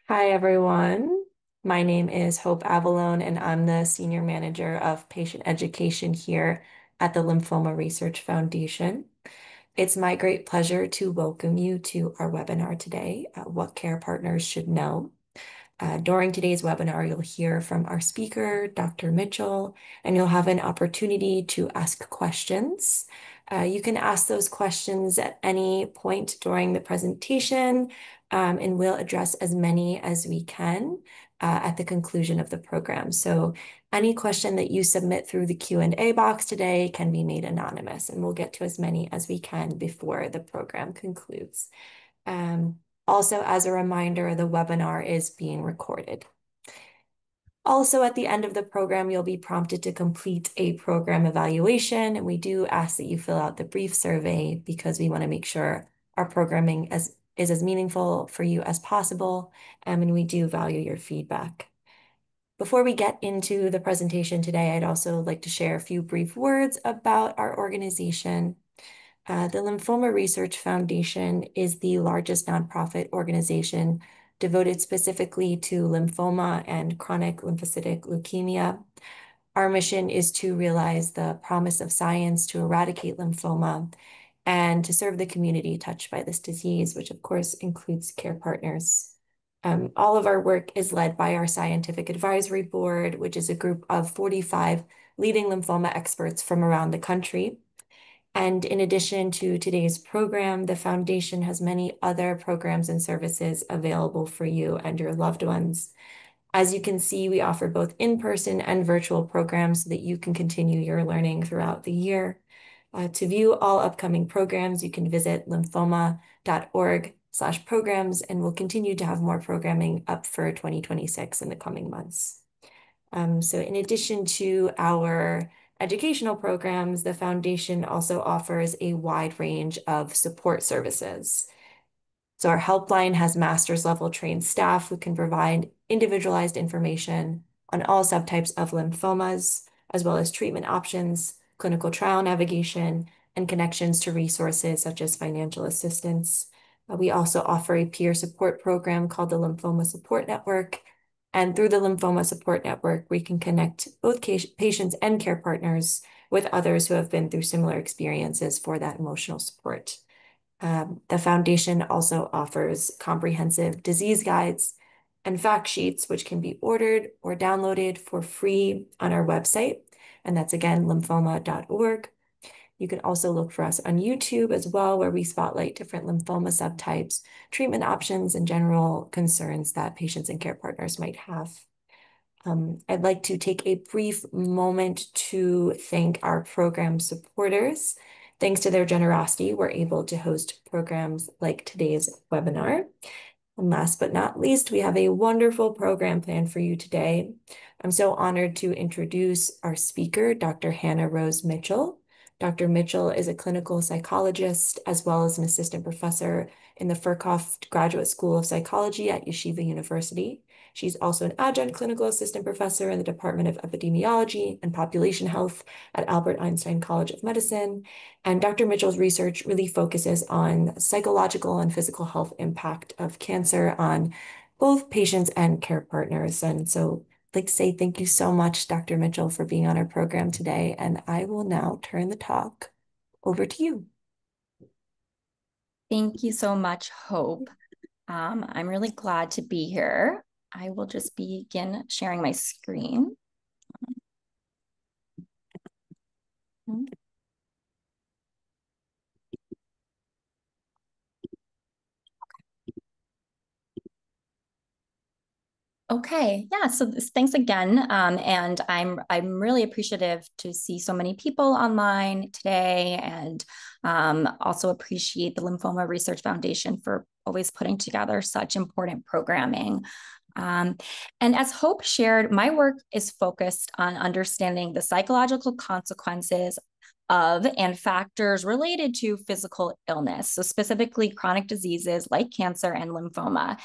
Hi, everyone. My name is Hope Avalone, and I'm the Senior Manager of Patient Education here at the Lymphoma Research Foundation. It's my great pleasure to welcome you to our webinar today, What Care Partners Should Know. During today's webinar, you'll hear from our speaker, Dr. Mitchell, and you'll have an opportunity to ask questions. You can ask those questions at any point during the presentation, and we'll address as many as we can at the conclusion of the program. So any question that you submit through the Q&A box today can be made anonymous, and we'll get to as many as we can before the program concludes. Also, as a reminder, the webinar is being recorded. Also, at the end of the program, you'll be prompted to complete a program evaluation, and we do ask that you fill out the brief survey because we want to make sure our programming is as meaningful for you as possible, and we do value your feedback. Before we get into the presentation today, I'd also like to share a few brief words about our organization. The Lymphoma Research Foundation is the largest nonprofit organization devoted specifically to lymphoma and chronic lymphocytic leukemia. Our mission is to realize the promise of science to eradicate lymphoma and to serve the community touched by this disease, which of course includes care partners. All of our work is led by our Scientific Advisory Board, which is a group of 45 leading lymphoma experts from around the country. And in addition to today's program, the foundation has many other programs and services available for you and your loved ones. As you can see, we offer both in-person and virtual programs so that you can continue your learning throughout the year. To view all upcoming programs, you can visit lymphoma.org/programs, and we'll continue to have more programming up for 2026 in the coming months. So in addition to our educational programs, the foundation also offers a wide range of support services. So our helpline has master's level trained staff who can provide individualized information on all subtypes of lymphomas, as well as treatment options, clinical trial navigation, and connections to resources such as financial assistance. We also offer a peer support program called the Lymphoma Support Network. And through the Lymphoma Support Network, we can connect both patients and care partners with others who have been through similar experiences for that emotional support. The foundation also offers comprehensive disease guides and fact sheets, which can be ordered or downloaded for free on our website. And that's again, lymphoma.org. You can also look for us on YouTube as well, where we spotlight different lymphoma subtypes, treatment options, and general concerns that patients and care partners might have. I'd like to take a brief moment to thank our program supporters. Thanks to their generosity, we're able to host programs like today's webinar. And last but not least, we have a wonderful program planned for you today. I'm so honored to introduce our speaker, Dr. Hannah Rose Mitchell. Dr. Mitchell is a clinical psychologist as well as an assistant professor in the Furkhoff Graduate School of Psychology at Yeshiva University. She's also an adjunct clinical assistant professor in the Department of Epidemiology and Population Health at Albert Einstein College of Medicine. And Dr. Mitchell's research really focuses on psychological and physical health impact of cancer on both patients and care partners. And so I'd like to say thank you so much, Dr. Mitchell, for being on our program today. And I will now turn the talk over to you. Thank you so much, Hope. I'm really glad to be here. I will just begin sharing my screen. Okay, yeah, so thanks again. And I'm really appreciative to see so many people online today, and also appreciate the Lymphoma Research Foundation for always putting together such important programming. And as Hope shared, my work is focused on understanding the psychological consequences of and factors related to physical illness, so specifically chronic diseases like cancer and lymphoma.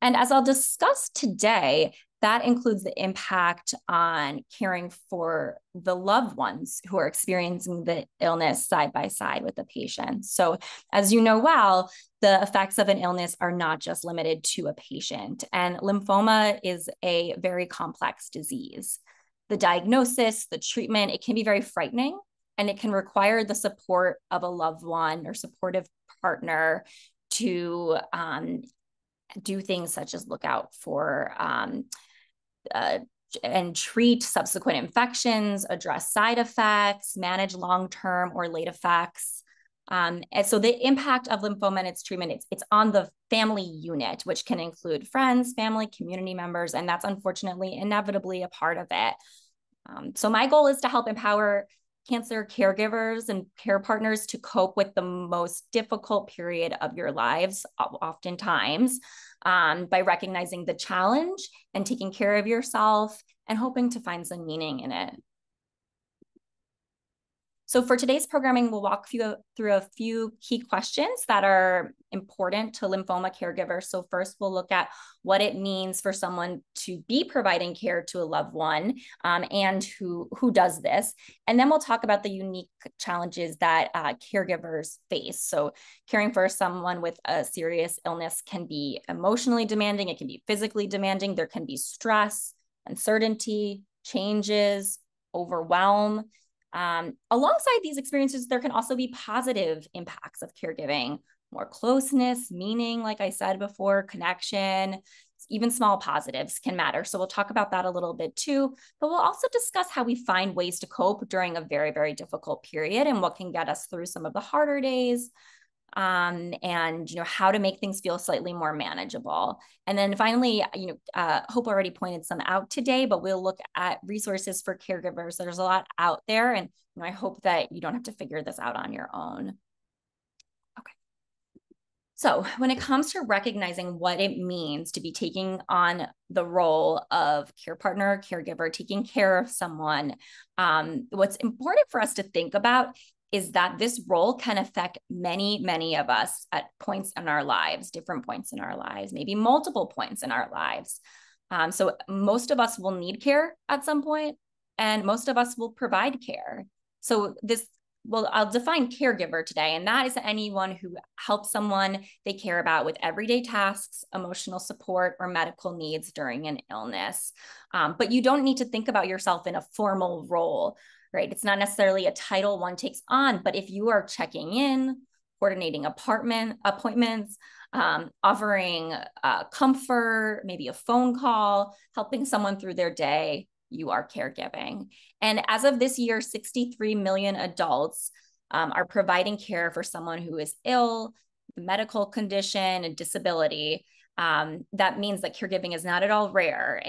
And as I'll discuss today, that includes the impact on caring for the loved ones who are experiencing the illness side by side with the patient. So as you know well, the effects of an illness are not just limited to a patient, and lymphoma is a very complex disease. The diagnosis, the treatment, it can be very frightening, and it can require the support of a loved one or supportive partner to do things such as look out for and treat subsequent infections, address side effects, manage long-term or late effects. And so the impact of lymphoma and its treatment, it's on the family unit, which can include friends, family, community members, and that's unfortunately inevitably a part of it. So my goal is to help empower cancer caregivers and care partners to cope with the most difficult period of your lives, oftentimes, by recognizing the challenge and taking care of yourself and hoping to find some meaning in it. So for today's programming, we'll walk through a few key questions that are important to lymphoma caregivers. So first, we'll look at what it means for someone to be providing care to a loved one, and who does this. And then we'll talk about the unique challenges that caregivers face. So caring for someone with a serious illness can be emotionally demanding. It can be physically demanding. There can be stress, uncertainty, changes, overwhelm. Alongside these experiences, there can also be positive impacts of caregiving, more closeness, meaning, like I said before, connection, even small positives can matter. So we'll talk about that a little bit too, but we'll also discuss how we find ways to cope during a very, very difficult period and what can get us through some of the harder days. And how to make things feel slightly more manageable. And then finally, Hope already pointed some out today, but we'll look at resources for caregivers. There's a lot out there, and I hope that you don't have to figure this out on your own. Okay. So when it comes to recognizing what it means to be taking on the role of care partner, caregiver, taking care of someone, what's important for us to think about is that this role can affect many, many of us at points in our lives, different points in our lives, maybe multiple points in our lives. So most of us will need care at some point, and most of us will provide care. So I'll define caregiver today, and that is anyone who helps someone they care about with everyday tasks, emotional support, or medical needs during an illness. But you don't need to think about yourself in a formal role, right? It's not necessarily a title one takes on, but if you are checking in, coordinating appointments, offering comfort, maybe a phone call, helping someone through their day, you are caregiving. And as of this year, 63 million adults are providing care for someone who is ill, medical condition, and disability. That means that caregiving is not at all rare.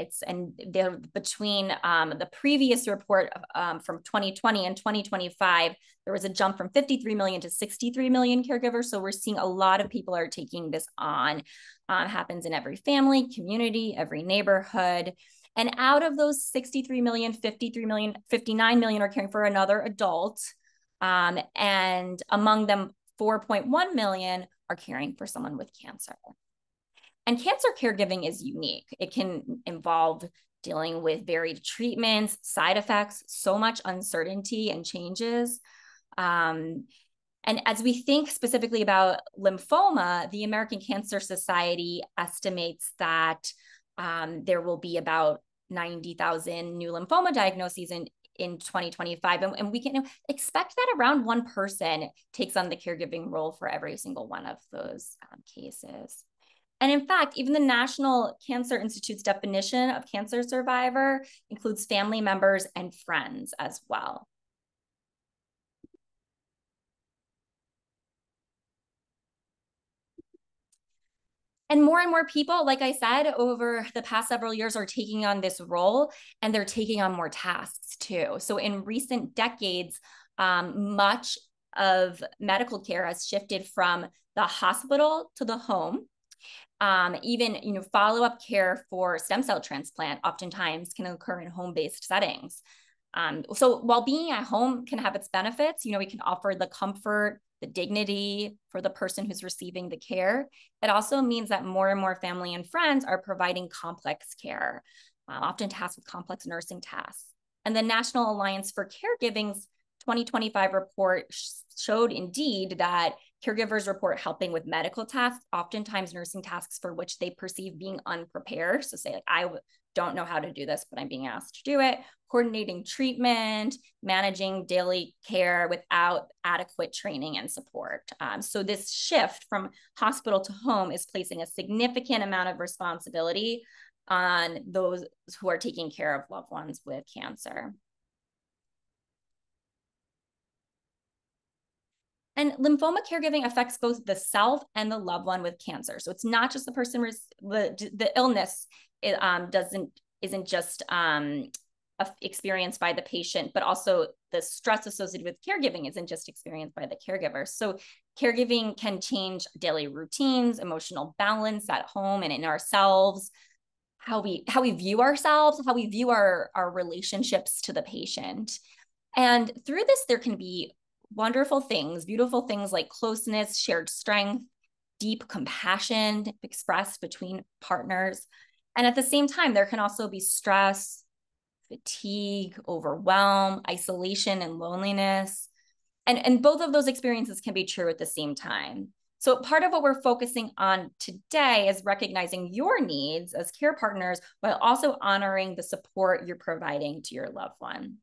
Between the previous report from 2020 and 2025, there was a jump from 53 million to 63 million caregivers. So we're seeing a lot of people are taking this on. Happens in every family, community, every neighborhood. And out of those 63 million, 53 million, 59 million are caring for another adult. And among them, 4.1 million are caring for someone with cancer. And cancer caregiving is unique. It can involve dealing with varied treatments, side effects, so much uncertainty and changes. And as we think specifically about lymphoma, the American Cancer Society estimates that there will be about 90,000 new lymphoma diagnoses in 2025. And we can expect that around one person takes on the caregiving role for every single one of those cases. And in fact, even the National Cancer Institute's definition of cancer survivor includes family members and friends as well. And more people, like I said, over the past several years are taking on this role, and they're taking on more tasks too. So in recent decades, much of medical care has shifted from the hospital to the home. Even follow-up care for stem cell transplant oftentimes can occur in home-based settings. So while being at home can have its benefits, we can offer the comfort, the dignity for the person who's receiving the care. It also means that more and more family and friends are providing complex care. often tasked with complex nursing tasks. And the National Alliance for Caregiving's 2025 report showed indeed that caregivers report helping with medical tasks, oftentimes nursing tasks for which they perceive being unprepared. So say like, I don't know how to do this, but I'm being asked to do it. Coordinating treatment, managing daily care without adequate training and support. So this shift from hospital to home is placing a significant amount of responsibility on those who are taking care of loved ones with cancer. And lymphoma caregiving affects both the self and the loved one with cancer. So it's not just the person, the illness isn't just experienced by the patient, but also the stress associated with caregiving isn't just experienced by the caregiver. So caregiving can change daily routines, emotional balance at home and in ourselves, how we view ourselves, how we view our relationships to the patient. And through this, there can be wonderful things, beautiful things like closeness, shared strength, deep compassion expressed between partners. And at the same time, there can also be stress, fatigue, overwhelm, isolation, and loneliness. And both of those experiences can be true at the same time. So part of what we're focusing on today is recognizing your needs as care partners while also honoring the support you're providing to your loved one.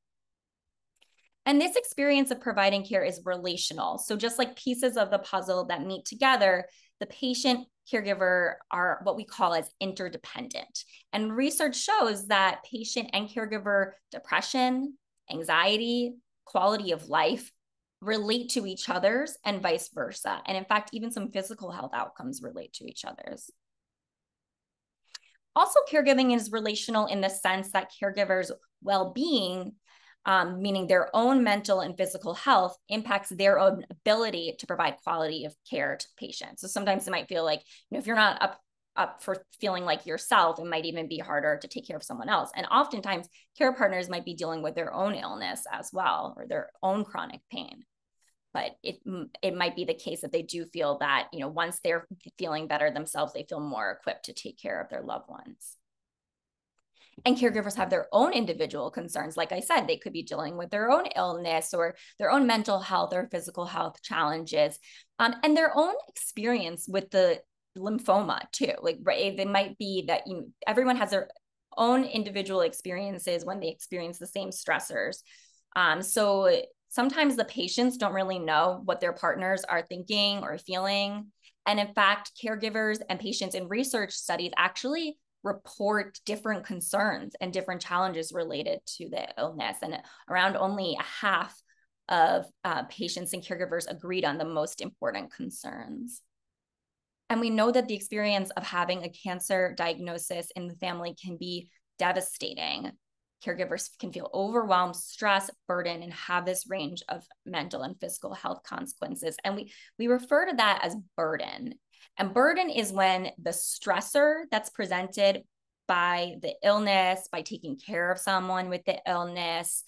And this experience of providing care is relational. So just like pieces of the puzzle that meet together, the patient caregiver are what we call as interdependent. And research shows that patient and caregiver depression, anxiety, quality of life relate to each other's and vice versa. And in fact, even some physical health outcomes relate to each other's. Also, caregiving is relational in the sense that caregivers' well-being, meaning their own mental and physical health, impacts their own ability to provide quality of care to patients. So sometimes it might feel like, if you're not up for feeling like yourself, it might even be harder to take care of someone else. And oftentimes care partners might be dealing with their own illness as well, or their own chronic pain. But it might be the case that they do feel that, once they're feeling better themselves, they feel more equipped to take care of their loved ones. And caregivers have their own individual concerns. Like I said, they could be dealing with their own illness or their own mental health or physical health challenges, and their own experience with the lymphoma too. Like, right, it might be that everyone has their own individual experiences when they experience the same stressors. So sometimes the patients don't really know what their partners are thinking or feeling. And in fact, caregivers and patients in research studies actually report different concerns and different challenges related to the illness. And around only a half of patients and caregivers agreed on the most important concerns. And we know that the experience of having a cancer diagnosis in the family can be devastating. Caregivers can feel overwhelmed, stress, burden, and have this range of mental and physical health consequences. And we refer to that as burden. And burden is when the stressor that's presented by the illness, by taking care of someone with the illness,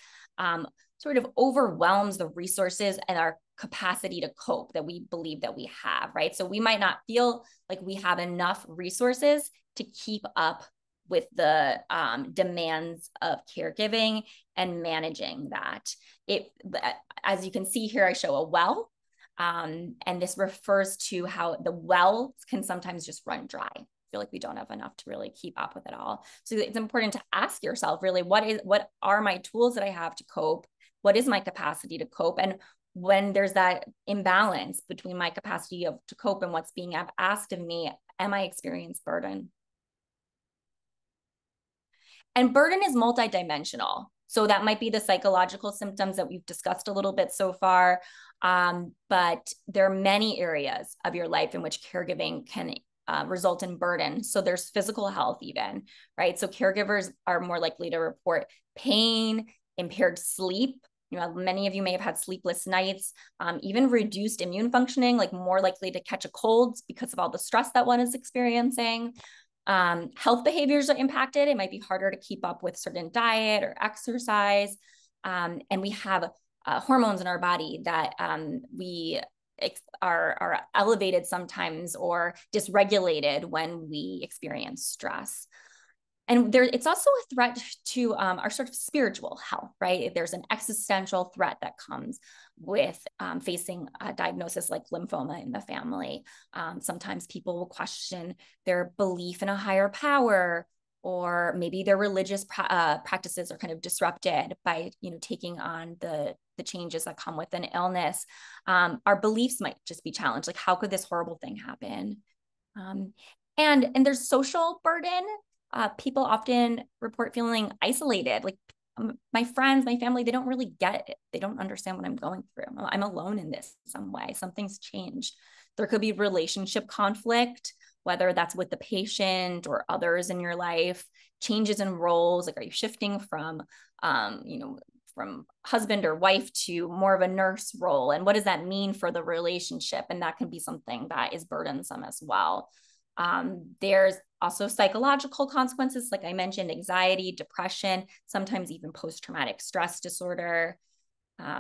sort of overwhelms the resources and our capacity to cope that we believe that we have, right? So we might not feel like we have enough resources to keep up with the demands of caregiving and managing that. As you can see here, I show a well. And this refers to how the well can sometimes just run dry. I feel like we don't have enough to really keep up with it all. So it's important to ask yourself, really, what are my tools that I have to cope? What is my capacity to cope? And when there's that imbalance between my capacity to cope and what's being asked of me, am I experiencing burden? And burden is multidimensional. So that might be the psychological symptoms that we've discussed a little bit so far. But there are many areas of your life in which caregiving can result in burden. So there's physical health even, right? So caregivers are more likely to report pain, impaired sleep. Many of you may have had sleepless nights, even reduced immune functioning, like more likely to catch a cold because of all the stress that one is experiencing. Health behaviors are impacted. It might be harder to keep up with certain diet or exercise. And we have hormones in our body that we are elevated sometimes or dysregulated when we experience stress. And it's also a threat to our sort of spiritual health, right? There's an existential threat that comes with facing a diagnosis like lymphoma in the family. Sometimes people will question their belief in a higher power, or maybe their religious practices are kind of disrupted by, taking on the changes that come with an illness. Our beliefs might just be challenged. Like, how could this horrible thing happen? And there's social burden. People often report feeling isolated. Like, my friends, my family, they don't really get it. They don't understand what I'm going through. I'm alone in this in some way. Something's changed. There could be relationship conflict, whether that's with the patient or others in your life. Changes in roles, like, are you shifting from, from husband or wife to more of a nurse role? And what does that mean for the relationship? And that can be something that is burdensome as well. There's also psychological consequences, like I mentioned, anxiety, depression, sometimes even post-traumatic stress disorder.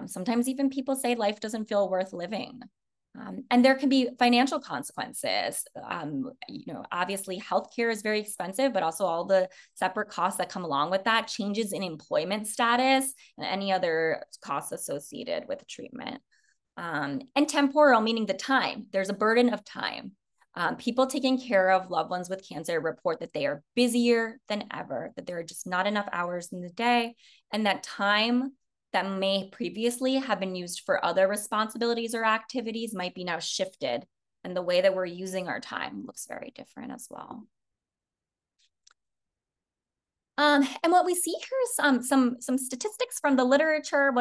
Sometimes even people say life doesn't feel worth living. And there can be financial consequences. Obviously healthcare is very expensive, but also all the separate costs that come along with that, changes in employment status, and any other costs associated with treatment. And temporal, meaning the time. There's a burden of time. People taking care of loved ones with cancer report that they are busier than ever, that there are just not enough hours in the day, and that time that may previously have been used for other responsibilities or activities might be now shifted. And the way that we're using our time looks very different as well. And what we see here is some statistics from the literature,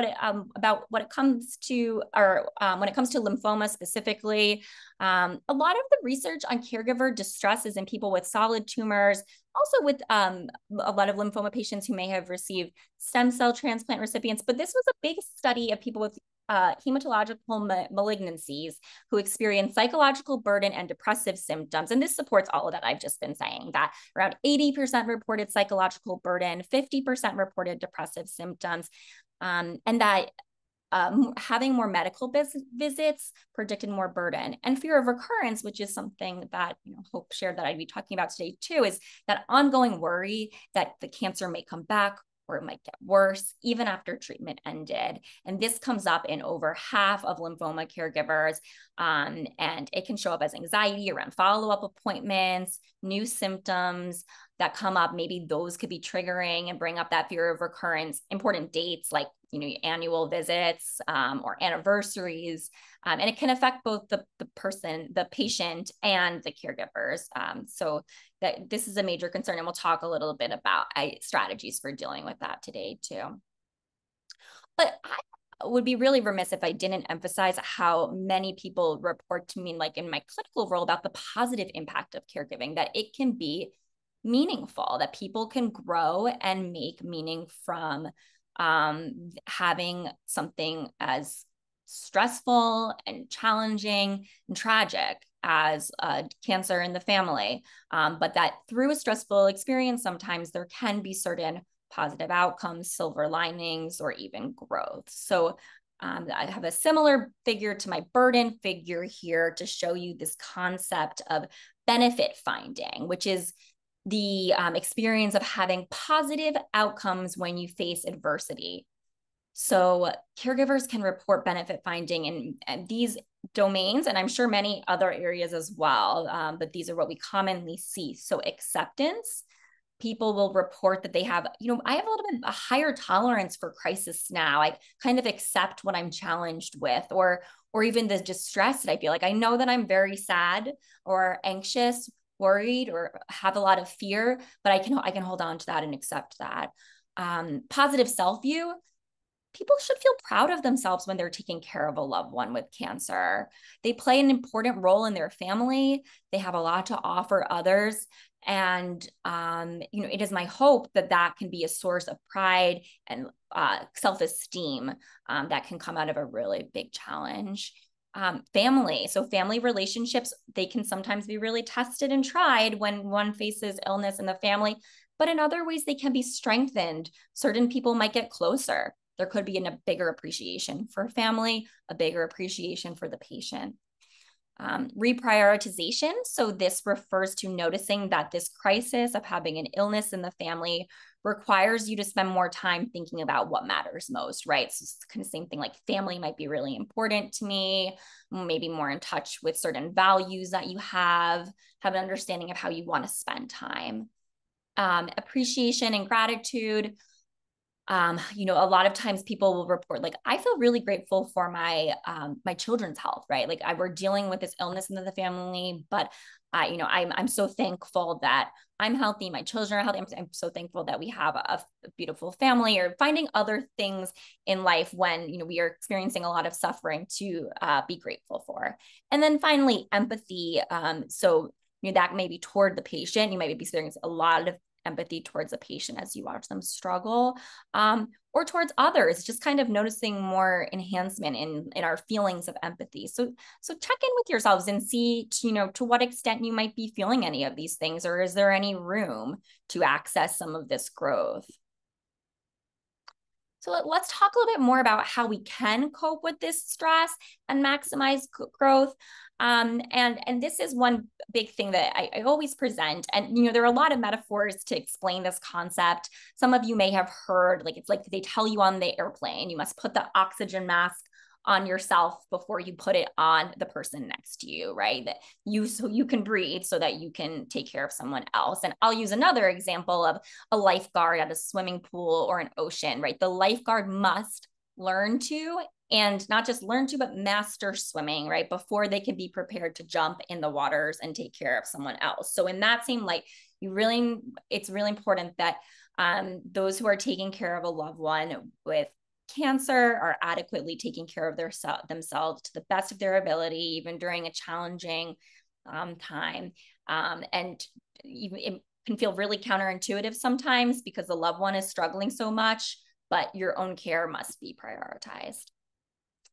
about what it comes to, or when it comes to lymphoma specifically. A lot of the research on caregiver distress is in people with solid tumors, also with a lot of lymphoma patients who may have received stem cell transplant recipients. But this was a big study of people with hematological malignancies who experience psychological burden and depressive symptoms. And this supports all of that I've just been saying, that around 80% reported psychological burden, 50% reported depressive symptoms, and that having more medical visits predicted more burden. And fear of recurrence, which is something that Hope shared that I'd be talking about today too, is that ongoing worry that the cancer may come back or it might get worse even after treatment ended. And this comes up in over half of lymphoma caregivers. And it can show up as anxiety around follow-up appointments, new symptoms that come up. Maybe those could be triggering and bring up that fear of recurrence. Important dates like annual visits or anniversaries. And it can affect both the patient, and the caregivers. So that this is a major concern, and we'll talk a little bit about strategies for dealing with that today too. But I would be really remiss if I didn't emphasize how many people report to me, like in my clinical role, about the positive impact of caregiving, that it can be meaningful, that people can grow and make meaning from having something as stressful and challenging and tragic as cancer in the family, but that through a stressful experience, sometimes there can be certain positive outcomes, silver linings, or even growth. So I have a similar figure to my burden figure here to show you this concept of benefit finding, which is the experience of having positive outcomes when you face adversity. So caregivers can report benefit finding in these domains, and I'm sure many other areas as well, but these are what we commonly see. So acceptance, people will report that they have, I have a little bit a higher tolerance for crisis now. I kind of accept what I'm challenged with, or even the distress that I feel. Like, I know that I'm very sad or anxious, worried, or have a lot of fear, but I can hold on to that and accept that. Positive self-view, people should feel proud of themselves when they're taking care of a loved one with cancer. They play an important role in their family. They have a lot to offer others. And, it is my hope that that can be a source of pride and self-esteem that can come out of a really big challenge. Family. So family relationships, they can sometimes be really tested and tried when one faces illness in the family, but in other ways, they can be strengthened. Certain people might get closer. There could be a bigger appreciation for family, a bigger appreciation for the patient. Reprioritization. So this refers to noticing that this crisis of having an illness in the family requires you to spend more time thinking about what matters most, right? So it's kind of same thing, like family might be really important to me, maybe more in touch with certain values that you have an understanding of how you want to spend time. Appreciation and gratitude. A lot of times people will report like, I feel really grateful for my children's health, right? Like we're dealing with this illness in the family, but I'm so thankful that I'm healthy, my children are healthy. I'm so thankful that we have a beautiful family, or finding other things in life when, we are experiencing a lot of suffering to be grateful for. And then finally, empathy. That may be toward the patient. You might be experiencing a lot of empathy towards a patient as you watch them struggle, or towards others, just kind of noticing more enhancement in our feelings of empathy. So check in with yourselves and see, to what extent you might be feeling any of these things, or is there any room to access some of this growth? So let's talk a little bit more about how we can cope with this stress and maximize growth. And this is one big thing that I always present. And, there are a lot of metaphors to explain this concept. Some of you may have heard, like, it's like they tell you on the airplane, you must put the oxygen mask on yourself before you put it on the person next to you, right? So you can breathe so that you can take care of someone else. And I'll use another example of a lifeguard at a swimming pool or an ocean, right? The lifeguard must learn to, and not just learn to, but master swimming, right? Before they can be prepared to jump in the waters and take care of someone else. So in that same light, it's really important that those who are taking care of a loved one with cancer are adequately taking care of themselves to the best of their ability, even during a challenging time. And even, it can feel really counterintuitive sometimes because the loved one is struggling so much, but your own care must be prioritized.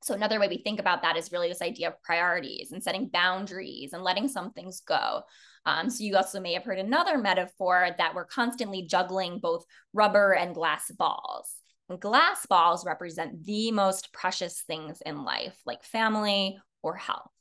So another way we think about that is really this idea of priorities and setting boundaries and letting some things go. So you also may have heard another metaphor that we're constantly juggling both rubber and glass balls. And glass balls represent the most precious things in life, like family or health.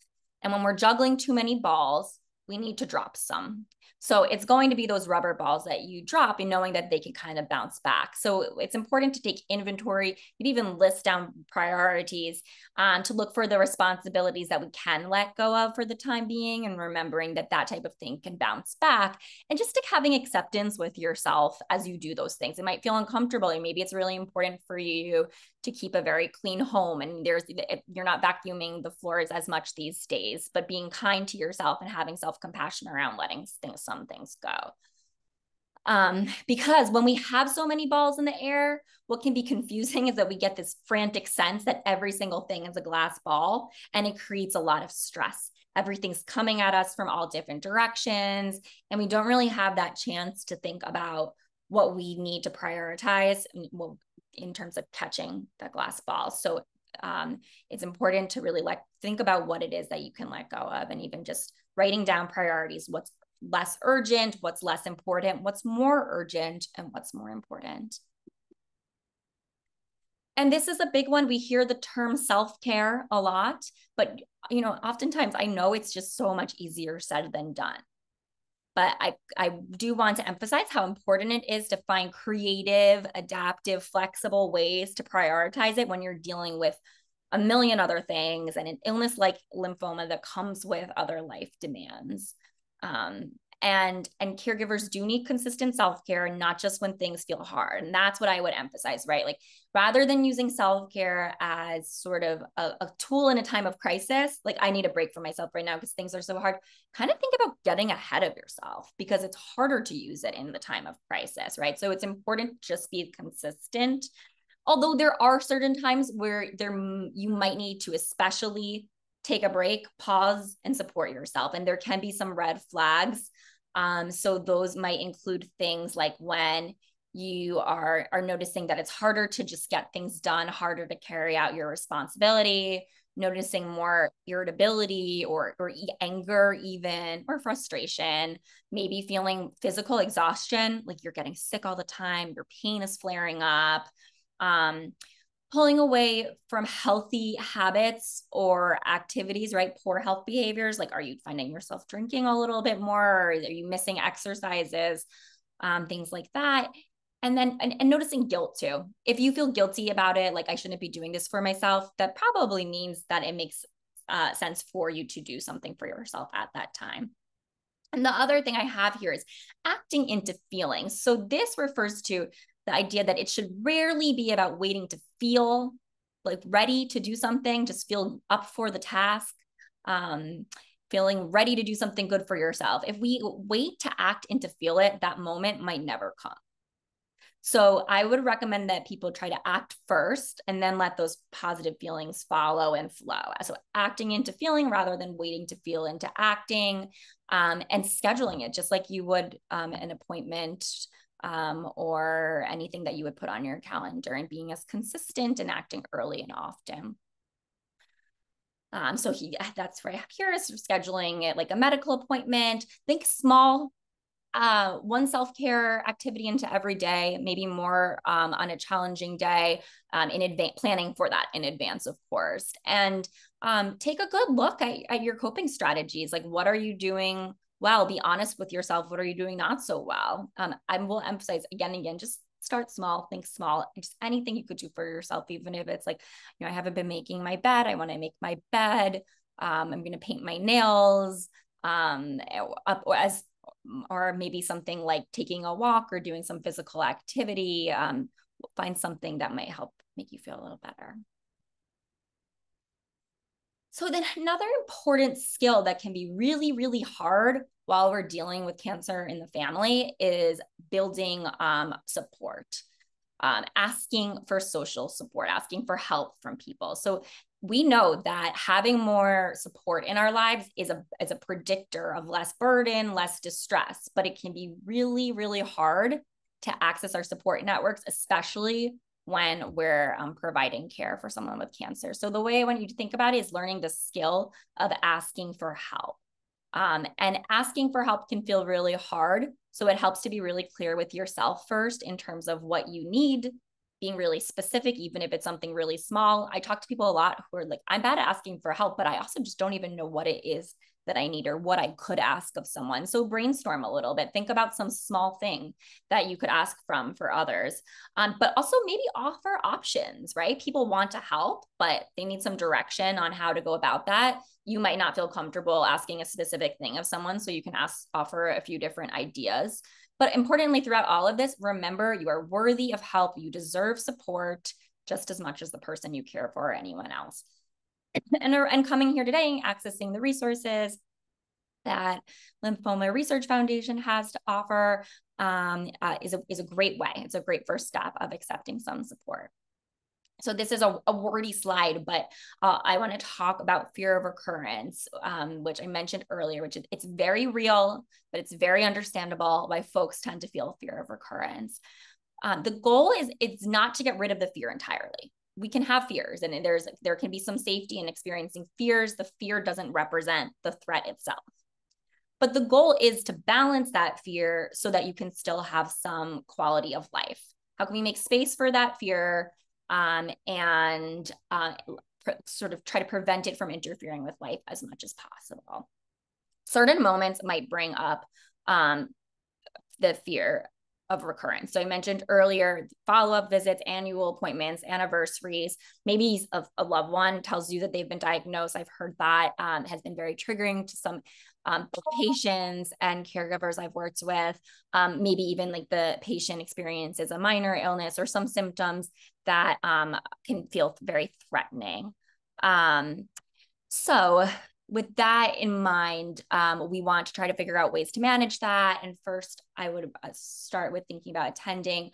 And when we're juggling too many balls, we need to drop some. So it's going to be those rubber balls that you drop, and knowing that they can kind of bounce back. So it's important to take inventory. You'd even list down priorities to look for the responsibilities that we can let go of for the time being, and remembering that type of thing can bounce back. And just having acceptance with yourself as you do those things. It might feel uncomfortable, and maybe it's really important for you to keep a very clean home, and you're not vacuuming the floors as much these days, but being kind to yourself and having self-compassion around letting some things go. Because when we have so many balls in the air, what can be confusing is that we get this frantic sense that every single thing is a glass ball, and it creates a lot of stress. Everything's coming at us from all different directions, and we don't really have that chance to think about what we need to prioritize in terms of catching the glass ball. So it's important to really think about what it is that you can let go of, and even just writing down priorities. What's less urgent, what's less important, what's more urgent, and what's more important. And this is a big one. We hear the term self-care a lot, but oftentimes I know it's just so much easier said than done. But I do want to emphasize how important it is to find creative, adaptive, flexible ways to prioritize it when you're dealing with a million other things and an illness like lymphoma that comes with other life demands. And caregivers do need consistent self-care, not just when things feel hard. And that's what I would emphasize, right? Like, rather than using self-care as sort of a tool in a time of crisis, like, I need a break for myself right now because things are so hard, kind of think about getting ahead of yourself, because it's harder to use it in the time of crisis, right? So it's important to just be consistent. Although there are certain times where you might need to especially take a break, pause, and support yourself. And there can be some red flags. So those might include things like when you are noticing that it's harder to just get things done, harder to carry out your responsibility, noticing more irritability or anger even, or frustration, maybe feeling physical exhaustion, like you're getting sick all the time, your pain is flaring up. pulling away from healthy habits or activities, right? Poor health behaviors. Like, are you finding yourself drinking a little bit more? Or are you missing exercises? Things like that. And then, and noticing guilt too. If you feel guilty about it, like I shouldn't be doing this for myself, that probably means that it makes sense for you to do something for yourself at that time. And the other thing I have here is acting into feelings. So this refers to the idea that it should rarely be about waiting to feel like ready to do something, just feel up for the task, feeling ready to do something good for yourself. If we wait to act and to feel it, that moment might never come. So I would recommend that people try to act first and then let those positive feelings follow and flow. So acting into feeling rather than waiting to feel into acting, and scheduling it just like you would an appointment or anything that you would put on your calendar, and being as consistent and acting early and often. So that's what I have here is scheduling it like a medical appointment. Think small, one self-care activity into every day, maybe more on a challenging day, in advance, planning for that in advance, of course. And take a good look at your coping strategies. Like, what are you doing well? Be honest with yourself. What are you doing not so well? I will emphasize again and again, just start small, think small, just anything you could do for yourself, even if it's like, I haven't been making my bed. I want to make my bed. I'm going to paint my nails, as or maybe something like taking a walk or doing some physical activity. Find something that might help make you feel a little better. So then another important skill that can be really, really hard while we're dealing with cancer in the family is building support, asking for social support, asking for help from people. So we know that having more support in our lives is a predictor of less burden, less distress, but it can be really, really hard to access our support networks, especially when we're providing care for someone with cancer. So the way I want you to think about it is learning the skill of asking for help. And asking for help can feel really hard. So it helps to be really clear with yourself first in terms of what you need, being really specific, even if it's something really small. I talk to people a lot who are like, I'm bad at asking for help, but I also just don't even know what it is that I need or what I could ask of someone. So brainstorm a little bit, think about some small thing that you could ask for others, but also maybe offer options, right? People want to help, but they need some direction on how to go about that. You might not feel comfortable asking a specific thing of someone, so you can offer a few different ideas. But importantly, throughout all of this, remember you are worthy of help. You deserve support just as much as the person you care for or anyone else. And coming here today, accessing the resources that Lymphoma Research Foundation has to offer is a great way. It's a great first step of accepting some support. So this is a wordy slide, but I want to talk about fear of recurrence, which I mentioned earlier, which it's very real, but it's very understandable why folks tend to feel fear of recurrence. The goal is it's not to get rid of the fear entirely. We can have fears, and there can be some safety in experiencing fears. The fear doesn't represent the threat itself. But the goal is to balance that fear so that you can still have some quality of life. How can we make space for that fear and sort of try to prevent it from interfering with life as much as possible? Certain moments might bring up the fear of recurrence. So I mentioned earlier, follow-up visits, annual appointments, anniversaries, maybe a loved one tells you that they've been diagnosed. I've heard that has been very triggering to some patients and caregivers I've worked with. Maybe even like the patient experiences a minor illness or some symptoms that can feel very threatening. So with that in mind, we want to try to figure out ways to manage that. And first, I would start with thinking about attending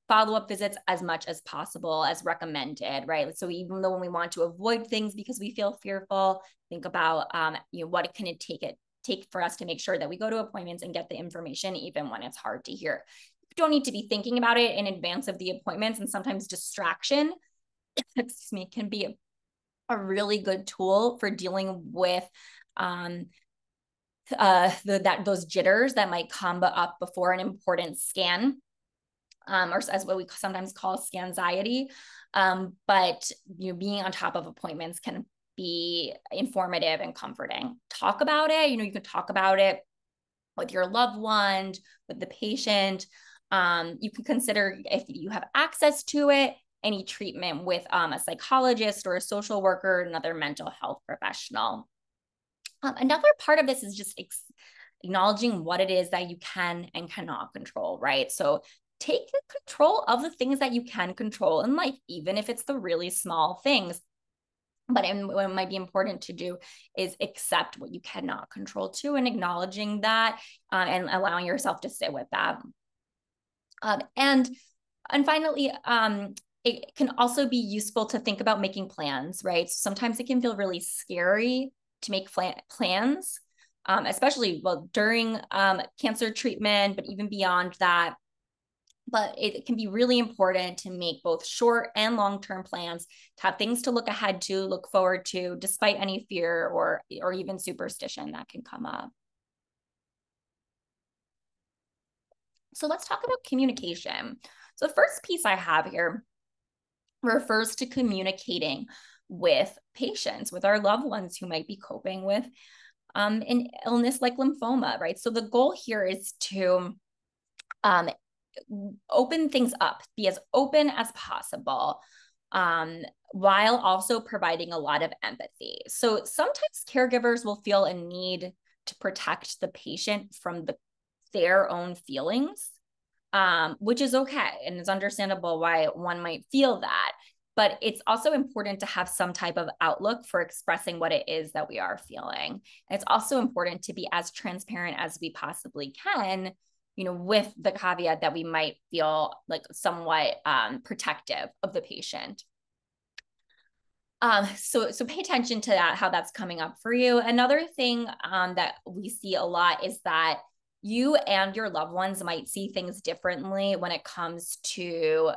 follow-up visits as much as possible as recommended, right? So even though when we want to avoid things because we feel fearful, think about what can it take for us to make sure that we go to appointments and get the information even when it's hard to hear. You don't need to be thinking about it in advance of the appointments, and sometimes distraction, excuse me, can be a really good tool for dealing with those jitters that might come up before an important scan. or as what we sometimes call scanxiety. But being on top of appointments can be informative and comforting. Talk about it. You can talk about it with your loved one, with the patient. You can consider, if you have access to it, any treatment with a psychologist or a social worker, another mental health professional. Another part of this is just acknowledging what it is that you can and cannot control, right? So take control of the things that you can control in life, even if it's the really small things. But what might be important to do is accept what you cannot control too, and acknowledging that and allowing yourself to sit with that. And finally, it can also be useful to think about making plans, right? So sometimes it can feel really scary to make plans, especially during cancer treatment, but even beyond that. But it can be really important to make both short and long-term plans, to have things to look ahead to, look forward to, despite any fear or even superstition that can come up. So let's talk about communication. So the first piece I have here refers to communicating with patients, with our loved ones who might be coping with an illness like lymphoma, right? So the goal here is to open things up, be as open as possible, while also providing a lot of empathy. So sometimes caregivers will feel a need to protect the patient from their own feelings, which is okay. And it's understandable why one might feel that. But it's also important to have some type of outlook for expressing what it is that we are feeling. And it's also important to be as transparent as we possibly can, with the caveat that we might feel like somewhat protective of the patient. So pay attention to that, how that's coming up for you. Another thing that we see a lot is that you and your loved ones might see things differently when it comes to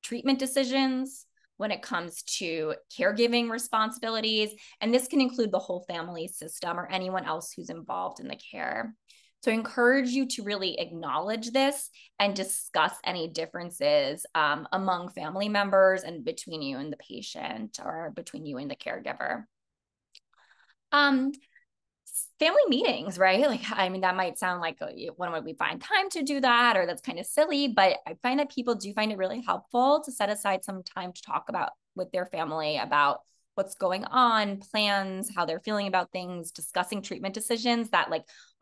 treatment decisions, when it comes to caregiving responsibilities, and this can include the whole family system or anyone else who's involved in the care. So I encourage you to really acknowledge this and discuss any differences among family members and between you and the patient, or between you and the caregiver. Family meetings, right? That might sound like when would we find time to do that, or that's kind of silly, but I find that people do find it really helpful to set aside some time to talk about with their family about what's going on, plans, how they're feeling about things, discussing treatment decisions that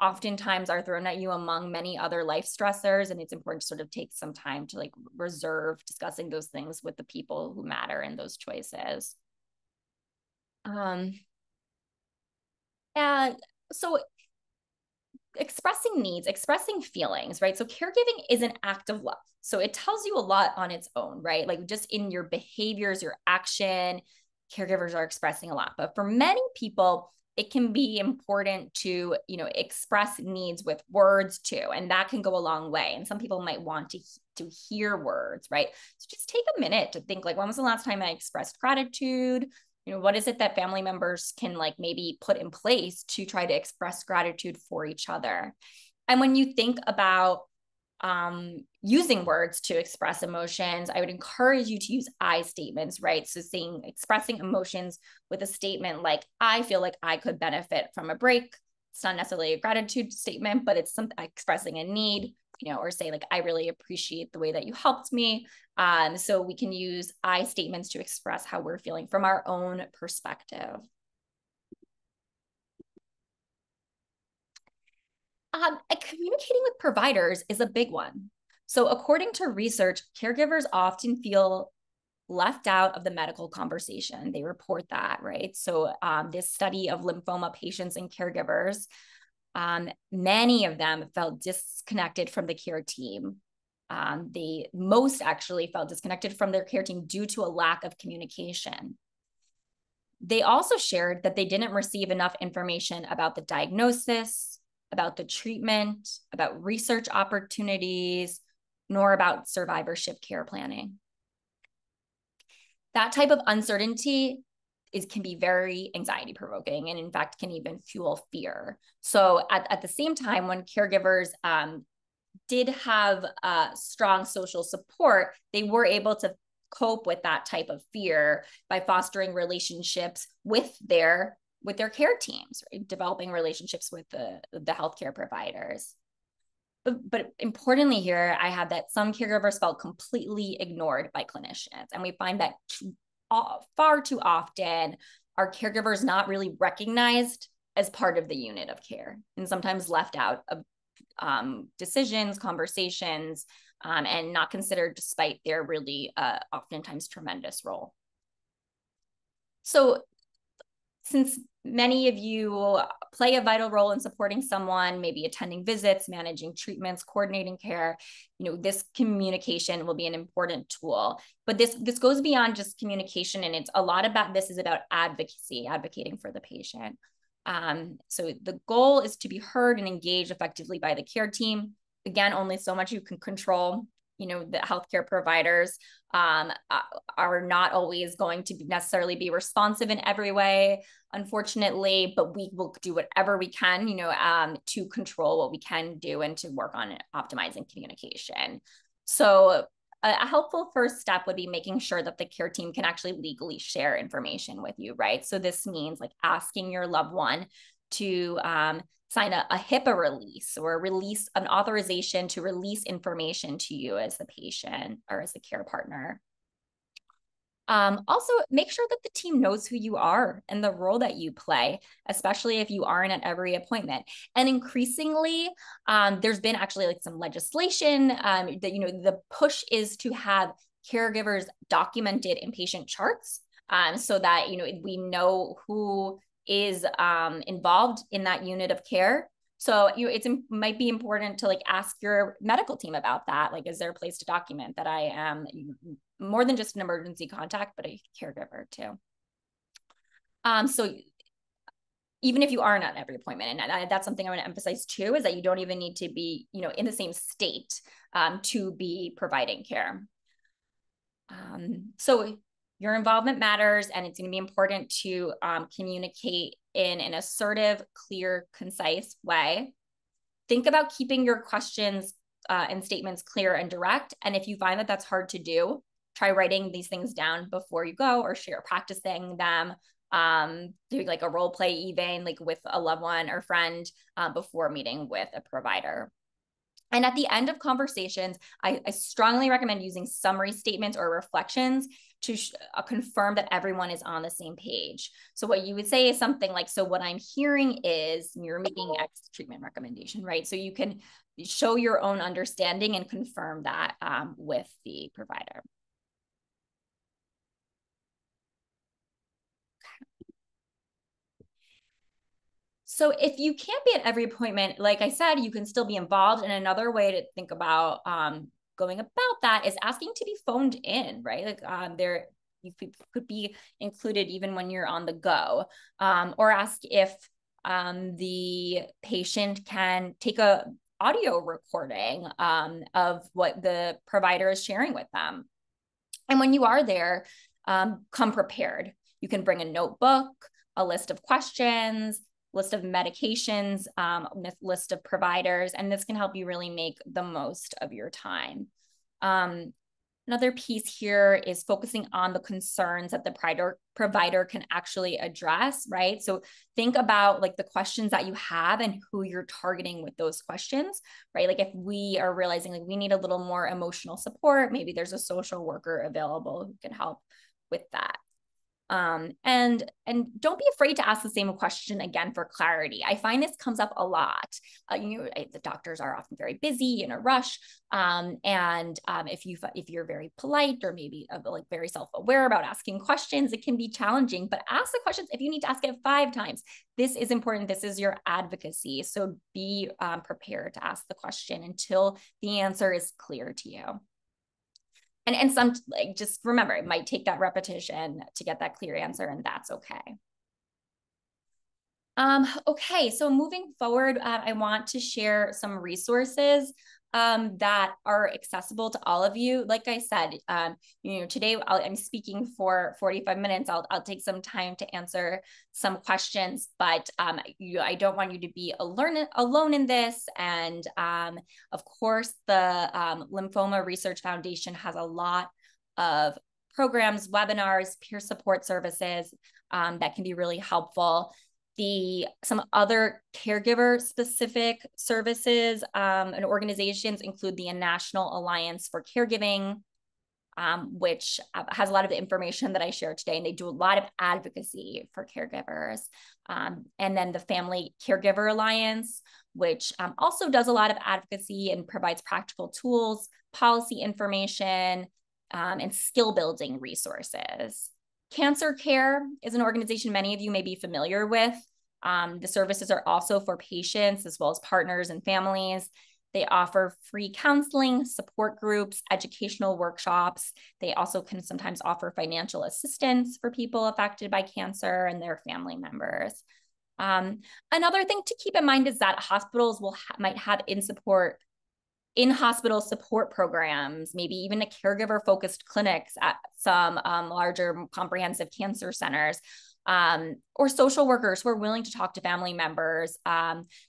oftentimes are thrown at you among many other life stressors. And it's important to sort of take some time to reserve discussing those things with the people who matter in those choices. So expressing needs, expressing feelings, right? So caregiving is an act of love. So it tells you a lot on its own, right? Just in your behaviors, your action, caregivers are expressing a lot. But for many people, it can be important to, express needs with words too. And that can go a long way. And some people might want to hear words, right? So just take a minute to think, when was the last time I expressed gratitude? What is it that family members can maybe put in place to try to express gratitude for each other? And when you think about using words to express emotions, I would encourage you to use I statements, right? So expressing emotions with a statement like, I feel like I could benefit from a break. It's not necessarily a gratitude statement, but it's expressing a need, or say I really appreciate the way that you helped me. So we can use I statements to express how we're feeling from our own perspective. Communicating with providers is a big one. So according to research, caregivers often feel left out of the medical conversation. They report that, right? So this study of lymphoma patients and caregivers, many of them felt disconnected from the care team. Most actually felt disconnected from their care team due to a lack of communication. They also shared that they didn't receive enough information about the diagnosis, about the treatment, about research opportunities, nor about survivorship care planning. That type of uncertainty can be very anxiety provoking, and in fact can even fuel fear. So at the same time, when caregivers did have strong social support, they were able to cope with that type of fear by fostering relationships with their care teams, right? Developing relationships with the healthcare providers. But importantly here, I have that some caregivers felt completely ignored by clinicians. And we find that far too often are caregivers not really recognized as part of the unit of care and sometimes left out of decisions, conversations, and not considered despite their really oftentimes tremendous role. So since many of you play a vital role in supporting someone, maybe attending visits, managing treatments, coordinating care, this communication will be an important tool. But this goes beyond just communication, and it's a lot about this is about advocacy, advocating for the patient. So the goal is to be heard and engaged effectively by the care team. Again, only so much you can control. The healthcare providers are not always going to necessarily be responsive in every way, unfortunately, but we will do whatever we can, to control what we can do and to work on optimizing communication. So a helpful first step would be making sure that the care team can actually legally share information with you, right? So this means like asking your loved one to sign a HIPAA release or an authorization to release information to you as the patient or as the care partner. Also, make sure that the team knows who you are and the role that you play, especially if you aren't at every appointment. And increasingly, there's been actually like some legislation that, the push is to have caregivers documented in patient charts so that, we know who is involved in that unit of care. So it might be important to like ask your medical team about that. Like, is there a place to document that I am more than just an emergency contact, but a caregiver too? So even if you aren't at every appointment, and that's something I want to emphasize too, is that you don't even need to be, in the same state to be providing care. So your involvement matters, and it's going to be important to communicate in an assertive, clear, concise way. Think about keeping your questions and statements clear and direct. And if you find that that's hard to do, try writing these things down before you go or practicing them, doing like a role play even like with a loved one or friend before meeting with a provider. And at the end of conversations, I strongly recommend using summary statements or reflections to confirm that everyone is on the same page. So what you would say is something like, so what I'm hearing is you're making X treatment recommendation, right? So you can show your own understanding and confirm that with the provider. So if you can't be at every appointment, like I said, you can still be involved. And another way to think about going about that is asking to be phoned in, right? Like you could be included even when you're on the go, or ask if the patient can take a audio recording of what the provider is sharing with them. And when you are there, come prepared. You can bring a notebook, a list of questions, list of medications, list of providers, and this can help you really make the most of your time. Another piece here is focusing on the concerns that the provider can actually address, right? So think about like the questions that you have and who you're targeting with those questions, right? Like if we are realizing like we need a little more emotional support, maybe there's a social worker available who can help with that. And don't be afraid to ask the same question again for clarity. I find this comes up a lot. The doctors are often very busy in a rush. If you're very polite or maybe like very self-aware about asking questions, it can be challenging, but ask the questions. If you need to ask it 5 times, this is important. This is your advocacy. So be prepared to ask the question until the answer is clear to you. And some, like, just remember, it might take that repetition to get that clear answer, and that's okay. Okay, so moving forward, I want to share some resources that are accessible to all of you. Like I said, today I'm speaking for 45 minutes. I'll take some time to answer some questions, but I don't want you to be alone in this. And of course, the Lymphoma Research Foundation has a lot of programs, webinars, peer support services that can be really helpful. Some other caregiver specific services and organizations include the National Alliance for Caregiving, which has a lot of the information that I shared today, and they do a lot of advocacy for caregivers. And then the Family Caregiver Alliance, which also does a lot of advocacy and provides practical tools, policy information, and skill building resources. Cancer Care is an organization many of you may be familiar with. The services are also for patients as well as partners and families. They offer free counseling, support groups, educational workshops. They also can sometimes offer financial assistance for people affected by cancer and their family members. Another thing to keep in mind is that hospitals might have in-hospital support programs, maybe even a caregiver-focused clinics at some larger comprehensive cancer centers, or social workers who are willing to talk to family members,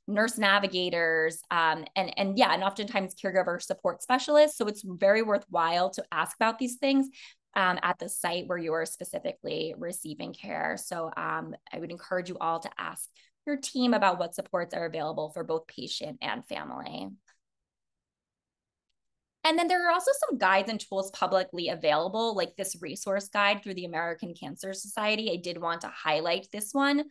nurse navigators, and oftentimes caregiver support specialists. So it's very worthwhile to ask about these things at the site where you are specifically receiving care. So I would encourage you all to ask your team about what supports are available for both patient and family. And then there are also some guides and tools publicly available, like this resource guide through the American Cancer Society. I did want to highlight this one.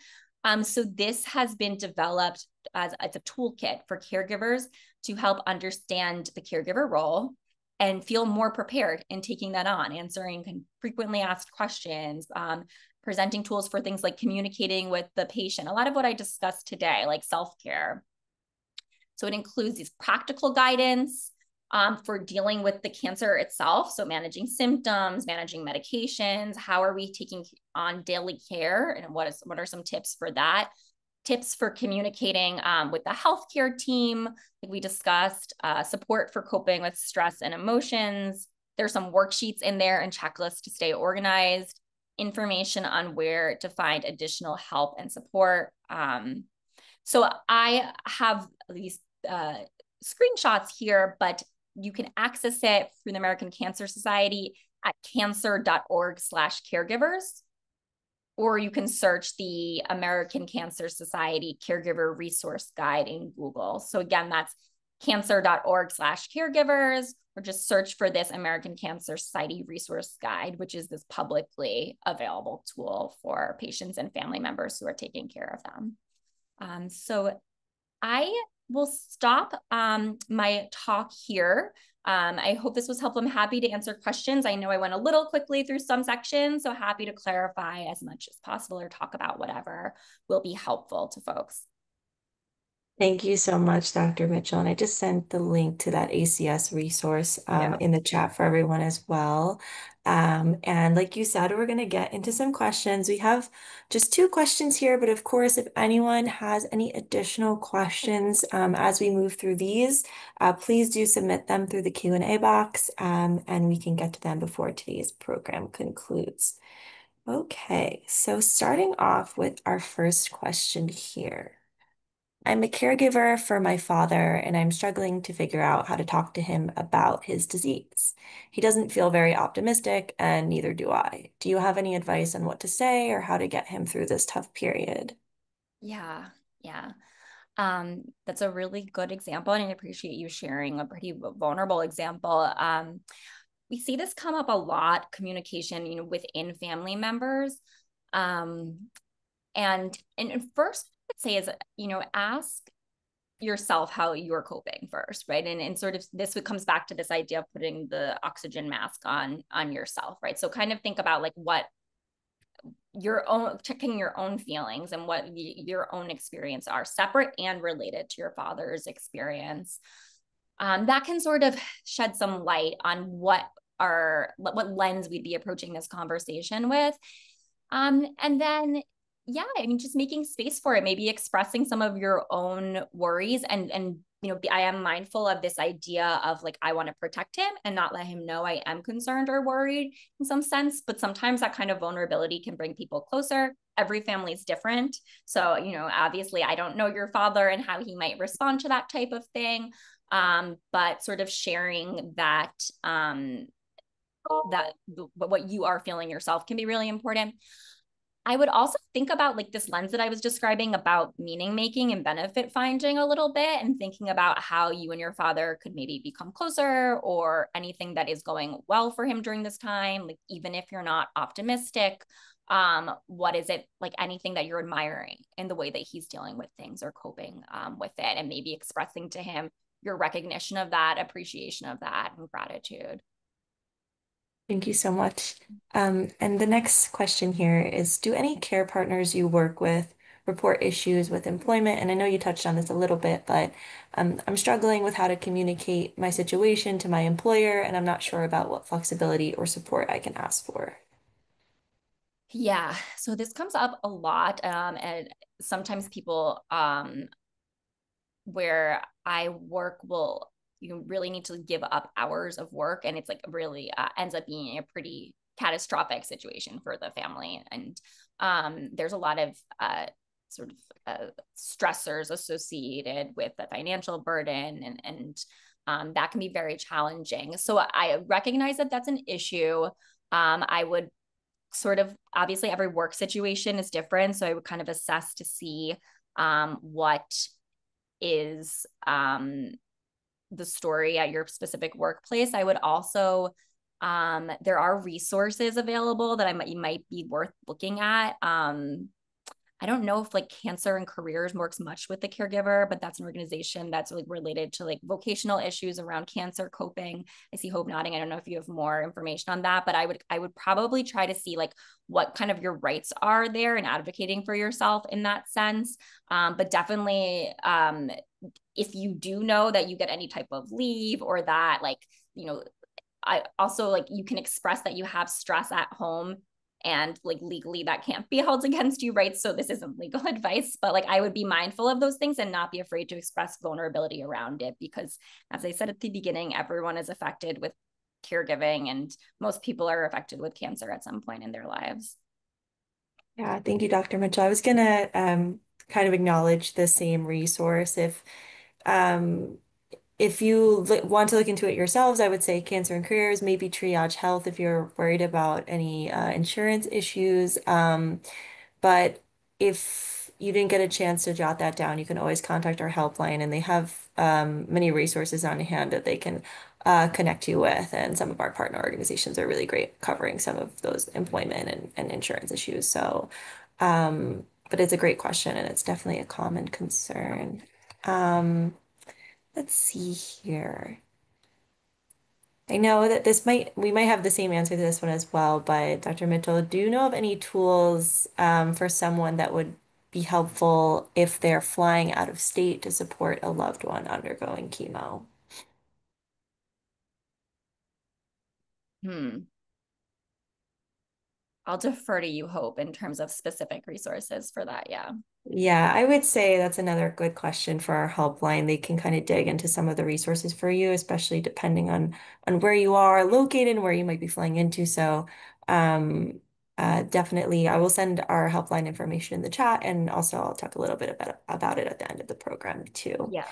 So this has been developed as a toolkit for caregivers to help understand the caregiver role and feel more prepared in taking that on, answering frequently asked questions, presenting tools for things like communicating with the patient. A lot of what I discussed today, like self-care. So it includes these practical guidance, for dealing with the cancer itself. So managing symptoms, managing medications, how are we taking on daily care, and what are some tips for that? Tips for communicating with the healthcare team, like we discussed, support for coping with stress and emotions. There's some worksheets in there and checklists to stay organized, information on where to find additional help and support. So I have these screenshots here, but you can access it through the American Cancer Society at cancer.org/caregivers, or you can search the American Cancer Society Caregiver Resource Guide in Google. So again, that's cancer.org/caregivers, or just search for this American Cancer Society Resource Guide, which is this publicly available tool for patients and family members who are taking care of them. So I will stop my talk here. I hope this was helpful. I'm happy to answer questions. I know I went a little quickly through some sections, so happy to clarify as much as possible or talk about whatever will be helpful to folks. Thank you so much, Dr. Mitchell. And I just sent the link to that ACS resource in the chat for everyone as well. And like you said, we're going to get into some questions. We have just 2 questions here, but of course, if anyone has any additional questions as we move through these, please do submit them through the Q&A box, and we can get to them before today's program concludes. Okay, so starting off with our first question here. I'm a caregiver for my father, and I'm struggling to figure out how to talk to him about his disease. He doesn't feel very optimistic, and neither do I. Do you have any advice on what to say or how to get him through this tough period? Yeah. That's a really good example, and I appreciate you sharing a pretty vulnerable example. We see this come up a lot, communication, within family members. And first, I'd say is, ask yourself how you're coping first, right? And sort of this comes back to this idea of putting the oxygen mask on yourself, right? So kind of think about like what checking your own feelings and what your own experience are, separate and related to your father's experience. That can sort of shed some light on what lens we'd be approaching this conversation with. And then, just making space for it, maybe expressing some of your own worries and I am mindful of this idea of like, I want to protect him and not let him know I am concerned or worried in some sense. But sometimes that kind of vulnerability can bring people closer. Every family is different. So, obviously I don't know your father and how he might respond to that type of thing. But sort of sharing that what you are feeling yourself can be really important. I would also think about like this lens that I was describing about meaning making and benefit finding a little bit, and thinking about how you and your father could maybe become closer, or anything that is going well for him during this time. Like, even if you're not optimistic, what is it, like anything that you're admiring in the way that he's dealing with things or coping with it, and maybe expressing to him your recognition of that, appreciation of that, and gratitude. Thank you so much. And the next question here is, do any care partners you work with report issues with employment? And I know you touched on this a little bit, but I'm struggling with how to communicate my situation to my employer, and I'm not sure about what flexibility or support I can ask for. Yeah, so this comes up a lot, and sometimes people where I work will you really need to give up hours of work, and it's like really ends up being a pretty catastrophic situation for the family. And there's a lot of sort of stressors associated with the financial burden, and that can be very challenging. So I recognize that that's an issue. I would sort of, obviously every work situation is different, so I would kind of assess to see what is the story at your specific workplace. I would also, there are resources available that you might be worth looking at. I don't know if like Cancer and Careers works much with the caregiver, but that's an organization that's like related to like vocational issues around cancer coping. I see Hope nodding. I don't know if you have more information on that, but I would probably try to see like what kind of your rights are there and advocating for yourself in that sense. But definitely, if you do know that you get any type of leave, or that like, you know, I also like you can express that you have stress at home, and like legally that can't be held against you, right? So this isn't legal advice, but like I would be mindful of those things and not be afraid to express vulnerability around it, because as I said at the beginning, everyone is affected with caregiving, and most people are affected with cancer at some point in their lives. Yeah, thank you, Dr. Mitchell. I was gonna kind of acknowledge the same resource. Um, if you want to look into it yourselves, I would say Cancer and Careers, maybe Triage Health if you're worried about any insurance issues. But if you didn't get a chance to jot that down, you can always contact our helpline, and they have many resources on hand that they can connect you with. And some of our partner organizations are really great covering some of those employment and insurance issues. So, but it's a great question, and it's definitely a common concern. Um, let's see here. I know that we might have the same answer to this one as well, but Dr. Mitchell, do you know of any tools for someone that would be helpful if they're flying out of state to support a loved one undergoing chemo? Hmm. I'll defer to you, Hope, in terms of specific resources for that. Yeah. Yeah, I would say that's another good question for our helpline. They can kind of dig into some of the resources for you, especially depending on where you are located and where you might be flying into. So, um, definitely, I will send our helpline information in the chat, and also I'll talk a little bit about it at the end of the program too. Yeah.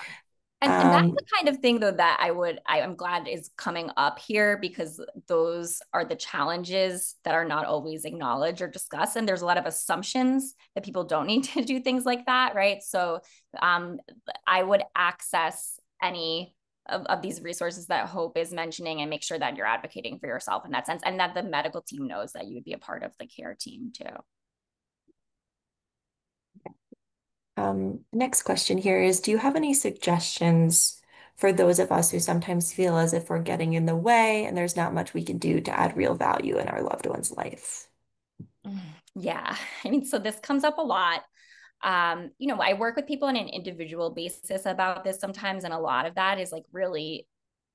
And that's Um, the kind of thing though that I'm glad is coming up here, because those are the challenges that are not always acknowledged or discussed. And there's a lot of assumptions that people don't need to do things like that, right? So um, I would access any of these resources that Hope is mentioning, and make sure that you're advocating for yourself in that sense, and that the medical team knows that you would be a part of the care team too. next question here is, do you have any suggestions for those of us who sometimes feel as if we're getting in the way and there's not much we can do to add real value in our loved one's life? Yeah, I mean, so this comes up a lot. I work with people on an individual basis about this sometimes, and a lot of that is like really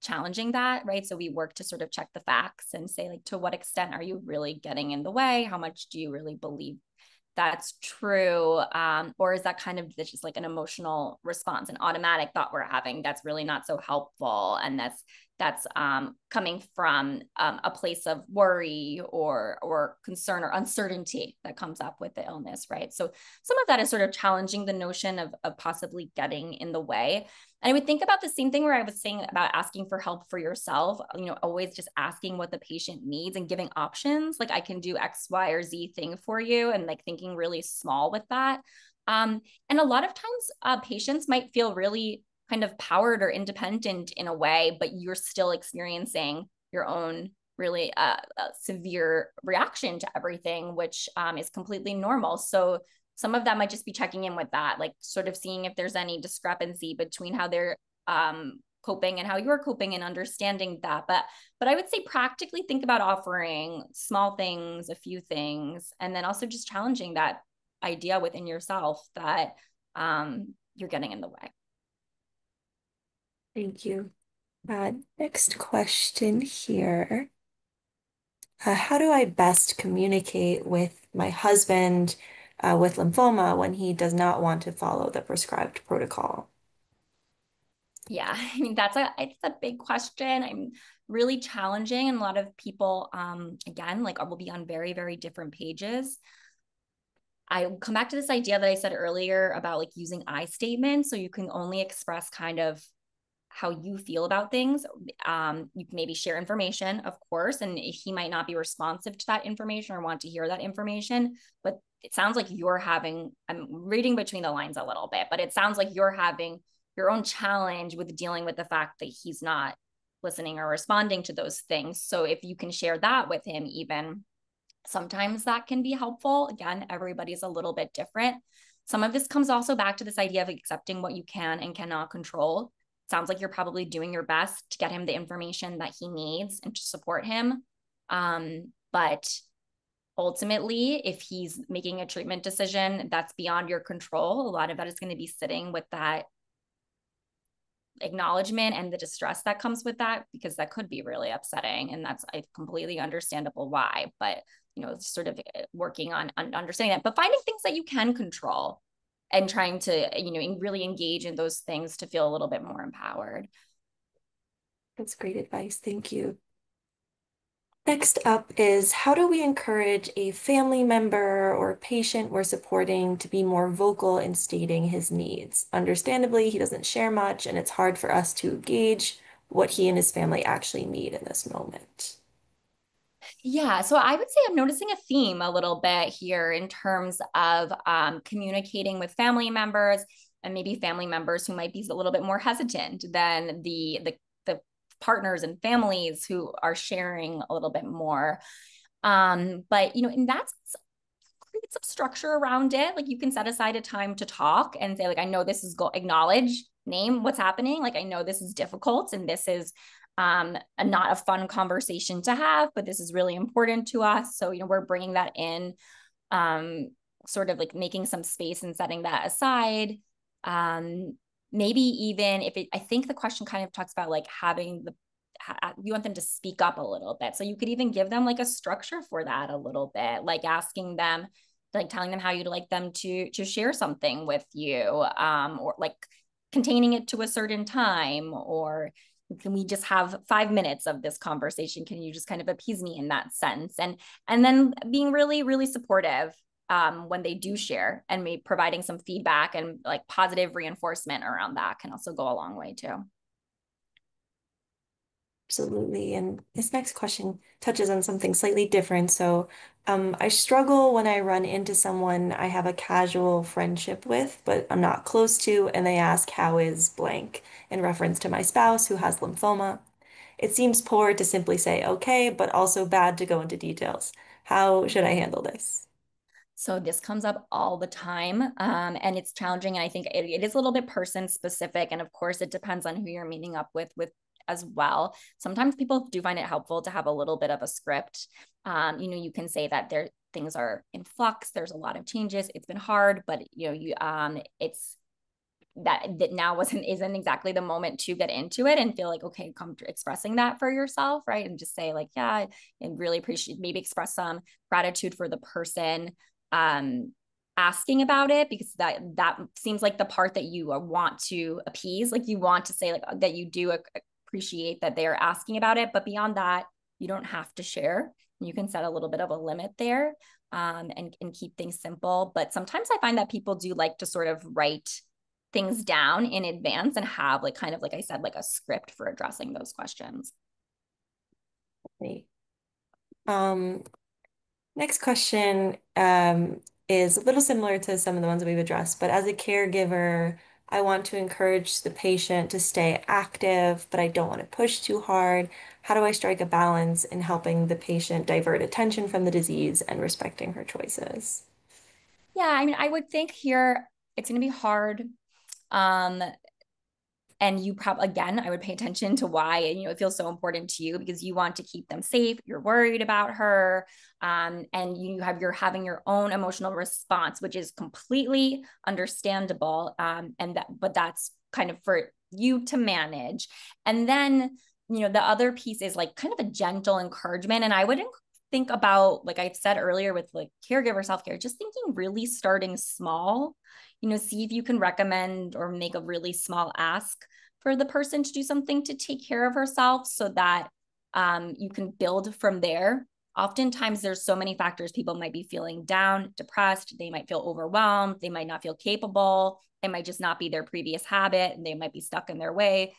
challenging that, right? So we work to sort of check the facts and say, like, to what extent are you really getting in the way? How much do you really believe that's true? Or is that kind of just like an emotional response, an automatic thought we're having that's really not so helpful? And that's coming from a place of worry or concern or uncertainty that comes up with the illness, right? So some of that is sort of challenging the notion of possibly getting in the way. And I would think about the same thing where I was saying about asking for help for yourself, always just asking what the patient needs and giving options. Like, I can do X, Y, or Z thing for you, and like thinking really small with that. And a lot of times patients might feel really kind of powered or independent in a way, but you're still experiencing your own really severe reaction to everything, which is completely normal. So some of that might just be checking in with that, like sort of seeing if there's any discrepancy between how they're coping and how you're coping, and understanding that. But I would say practically think about offering small things, a few things, and then also just challenging that idea within yourself that you're getting in the way. Thank you. Next question here. How do I best communicate with my husband with lymphoma when he does not want to follow the prescribed protocol? Yeah, I mean it's a big question. I'm really challenging, and a lot of people, again, like will be on very, very different pages. I come back to this idea that I said earlier about like using I statements, so you can only express kind of how you feel about things. You can maybe share information, of course, and he might not be responsive to that information or want to hear that information. But it sounds like I'm reading between the lines a little bit, but it sounds like you're having your own challenge with dealing with the fact that he's not listening or responding to those things. So if you can share that with him, even sometimes that can be helpful. Again, everybody's a little bit different. Some of this comes also back to this idea of accepting what you can and cannot control. Sounds like you're probably doing your best to get him the information that he needs and to support him. But ultimately, if he's making a treatment decision that's beyond your control, a lot of that is going to be sitting with that acknowledgement and the distress that comes with that, because that could be really upsetting. And that's completely understandable why. But, sort of working on understanding that, but finding things that you can control and trying to, really engage in those things to feel a little bit more empowered. That's great advice. Thank you. Next up is how do we encourage a family member or patient we're supporting to be more vocal in stating his needs? Understandably, he doesn't share much, and it's hard for us to gauge what he and his family actually need in this moment. Yeah, so I would say I'm noticing a theme a little bit here in terms of communicating with family members, and maybe family members who might be a little bit more hesitant than the partners and families who are sharing a little bit more. But and that's create some structure around it. Like, you can set aside a time to talk and say, like, I know this is acknowledge, name what's happening. Like, I know this is difficult and this is not a fun conversation to have, but this is really important to us. So, we're bringing that in, sort of like making some space and setting that aside. Maybe even I think the question kind of talks about like you want them to speak up a little bit. So you could even give them like a structure for that a little bit, like asking them, like telling them how you'd like them to share something with you, or like containing it to a certain time, or can we just have 5 minutes of this conversation? Can you just kind of appease me in that sense? And then being really, really supportive when they do share, and maybe providing some feedback and like positive reinforcement around that can also go a long way too. Absolutely. And this next question touches on something slightly different. So, I struggle when I run into someone I have a casual friendship with, but I'm not close to, and they ask, how is blank, in reference to my spouse who has lymphoma. It seems poor to simply say, okay, but also bad to go into details. How should I handle this? So this comes up all the time, and it's challenging. And I think it is a little bit person specific, and of course, it depends on who you're meeting up with as well. Sometimes people do find it helpful to have a little bit of a script. You can say that things are in flux. There's a lot of changes. It's been hard, but it's that now isn't exactly the moment to get into it, and feel like, okay, come expressing that for yourself, right? And just say, like, yeah, and really appreciate, maybe express some gratitude for the person, asking about it, because that seems like the part that you want to appease. Like you want to say like that you do appreciate that they are asking about it, but beyond that, you don't have to share. You can set a little bit of a limit there, and keep things simple. But sometimes I find that people do like to sort of write things down in advance and have like kind of like I said, like a script for addressing those questions. Great. Um, Next question is a little similar to some of the ones we've addressed, but as a caregiver, I want to encourage the patient to stay active, but I don't want to push too hard. How do I strike a balance in helping the patient divert attention from the disease and respecting her choices? Yeah, I mean, I would think here it's going to be hard. Um, and you probably, again, I would pay attention to why, and it feels so important to you because you want to keep them safe. You're worried about her, and you're having your own emotional response, which is completely understandable. But that's kind of for you to manage. And then the other piece is like kind of a gentle encouragement, and I would think about, like I said earlier, with like caregiver self-care, just thinking really starting small. See if you can recommend or make a really small ask for the person to do something to take care of herself, so that you can build from there. Oftentimes, there's so many factors. People might be feeling down, depressed. They might feel overwhelmed. They might not feel capable. It might just not be their previous habit, and they might be stuck in their way.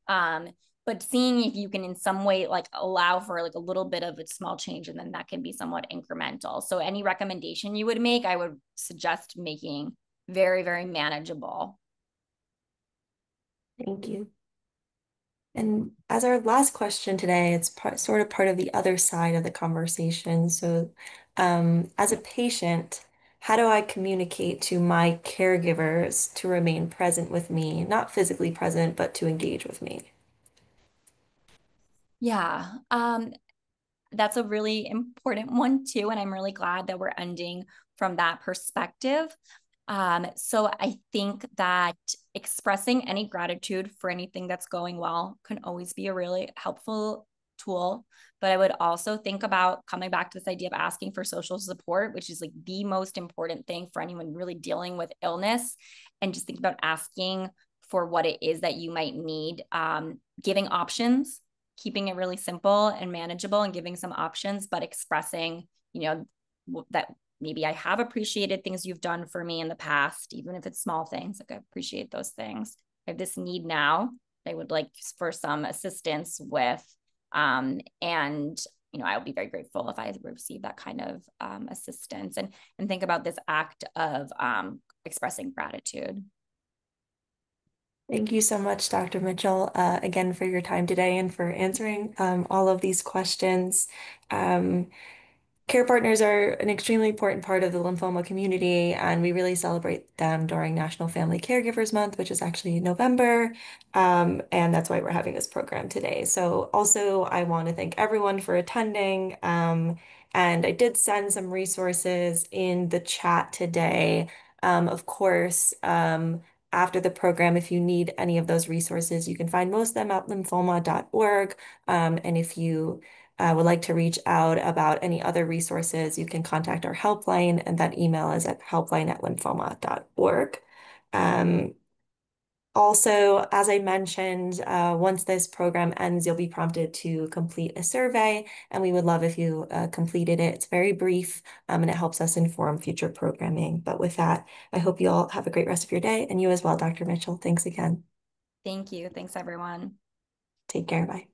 Um, but seeing if you can in some way like allow for like a little bit of a small change, and then that can be somewhat incremental. So any recommendation you would make, I would suggest making very, very manageable. Thank you. And as our last question today, it's sort of part of the other side of the conversation. So, as a patient, how do I communicate to my caregivers to remain present with me, not physically present, but to engage with me? Yeah. That's a really important one too. And I'm really glad that we're ending from that perspective. So I think that expressing any gratitude for anything that's going well can always be a really helpful tool. But I would also think about coming back to this idea of asking for social support, which is like the most important thing for anyone really dealing with illness. And just think about asking for what it is that you might need, giving options, keeping it really simple and manageable and giving some options, but expressing, that maybe I have appreciated things you've done for me in the past, even if it's small things. Like I appreciate those things. I have this need now. I would like for some assistance with, and I'll be very grateful if I receive that kind of assistance, and think about this act of expressing gratitude. Thank you so much, Dr. Mitchell, again for your time today and for answering all of these questions. Um, Care partners are an extremely important part of the lymphoma community, and we really celebrate them during National Family Caregivers Month, which is actually in November. And that's why we're having this program today. So also, I want to thank everyone for attending. And I did send some resources in the chat today. Of course, after the program, if you need any of those resources, you can find most of them at lymphoma.org. And if you would like to reach out about any other resources, you can contact our helpline, and that email is at helpline@lymphoma.org. Um, Also, as I mentioned, once this program ends, you'll be prompted to complete a survey, and we would love if you completed it. It's very brief, and it helps us inform future programming. But with that, I hope you all have a great rest of your day, and you as well, Dr. Mitchell. Thanks again. Thank you. Thanks, everyone. Take care. Bye.